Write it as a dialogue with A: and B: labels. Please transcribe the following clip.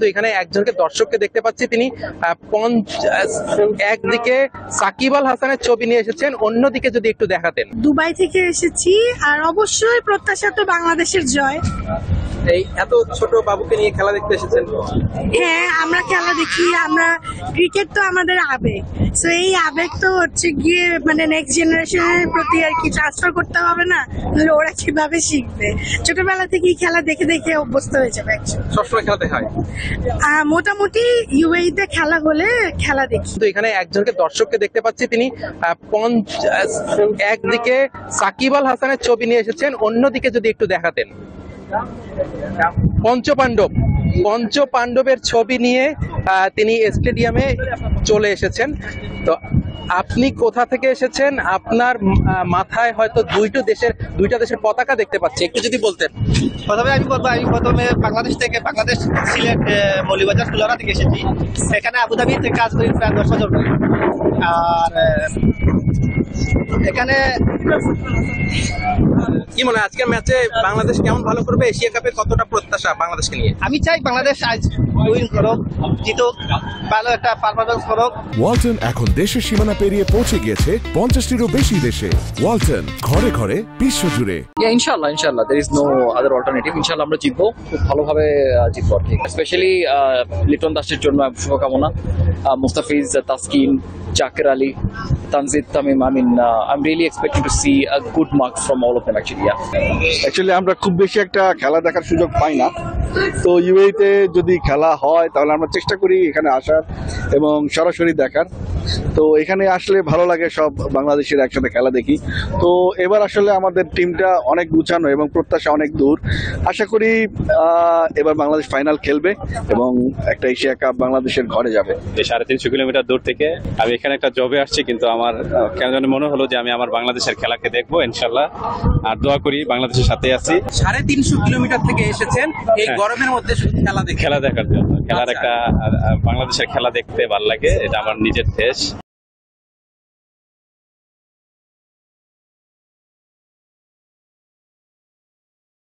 A: তো এখানে একজনকে দর্শককে দেখতে পাচ্ছি, তিনি একদিকে সাকিব আল হাসানের ছবি নিয়ে এসেছেন, অন্যদিকে যদি একটু দেখাতেন।
B: দুবাই থেকে এসেছি, আর অবশ্যই প্রত্যাশা তো বাংলাদেশের জয়।
A: এই এত ছোট বাবুকে নিয়ে খেলা দেখতে এসেছেন?
B: হ্যাঁ, আমরা খেলা দেখি, আমরা ক্রিকেট তো আমাদের আবেগ, তো এই আবেগ তো হচ্ছে গিয়ে মানে নেক্সট জেনারেশনের প্রতি আর কি ট্রান্সফার করতে হবে না, তাহলে ওরা কিভাবে শিখবে? ছোটবেলা থেকেই খেলা দেখে দেখে অভ্যস্ত হয়ে যাবে।
A: সবসময় খেলা দেখা হয়?
B: মোটামুটি ইউএইতে খেলা হলে খেলা দেখি।
A: তো এখানে একজনকে দর্শককে দেখতে পাচ্ছি, তিনি একদিকে সাকিব আল হাসানের ছবি নিয়ে এসেছেন, অন্যদিকে যদি একটু দেখাতেন। পঞ্চপাণ্ডবের ছবি নিয়ে তিনি স্টেডিয়ামে চলে এসেছেন। তো আপনি কোথা থেকে এসেছেন? আপনার মাথায় হয়তো দুইটা দেশের পতাকা দেখতে পাচ্ছি, একটু যদি বলতেন।
C: আমি প্রথমে বাংলাদেশ সিলেট মৌলভীবাজার ফুলরা থেকে এসেছি। এখানে আবুধাবি থেকে কাজ করি প্রায় 10 বছর ধরে। আর এখানে
A: কি মনে হয় আজকের ম্যাচে বাংলাদেশ কেমন ভালো করবে? এশিয়া কাপে কতটা প্রত্যাশা বাংলাদেশকে নিয়ে?
C: আমি চাই বাংলাদেশ আজ উইন করুক, জিতুক, ভালো একটা পারফরমেন্স করুক।
D: ওয়ালটন এখন দেশের সীমানা পেরিয়ে পৌঁছে গিয়েছে 50টিরও বেশি দেশে। ওয়ালটন, ঘরে ঘরে বিশ্বজুড়ে।
E: ইনশাআল্লাহ there is no other alternative. ইনশাআল্লাহ আমরা জিতবো, খুব ভালোভাবে জিতবো আর কি। স্পেশালি লিটন দাসের জন্য শুভকামনা, Mustafiz, Taskin, Jaker Ali, Tanzid, Tamim. I'm really expecting to see a good marks from all of them actually.
F: Actually আমরা খুব বেশি একটা খেলা দেখার সুযোগ পাই না, তো ইউএইতে যদি খেলা হয় তাহলে আমরা চেষ্টা করি এখানে আসার এবং সরাসরি দেখার। তো এখানে আসলে ভালো লাগে, সব বাংলাদেশের একসাথে খেলা দেখি। তো এবার আসলে আমাদের টিমটা অনেক গুছানো এবং প্রত্যাশা অনেক দূর। আশা করি এবার বাংলাদেশ ফাইনাল খেলবে এবং একটা এশিয়া কাপ বাংলাদেশের ঘরে যাবে।
G: 350 কিলোমিটার দূর থেকে আমি এখানে একটা জবে আসছি, কিন্তু আমার কেন জানি মনে হলো যে আমি আমার বাংলাদেশের খেলাকে দেখবো ইনশাল্লাহ। আর দোয়া করি বাংলাদেশের সাথে আছি।
A: 350 কিলোমিটার থেকে এসেছেন এই গরমের মধ্যে শুধু খেলা দেখার জন্য।
G: খেলার একটা বাংলাদেশের খেলা দেখতে ভালো লাগে, এটা আমার নিজের দেশ।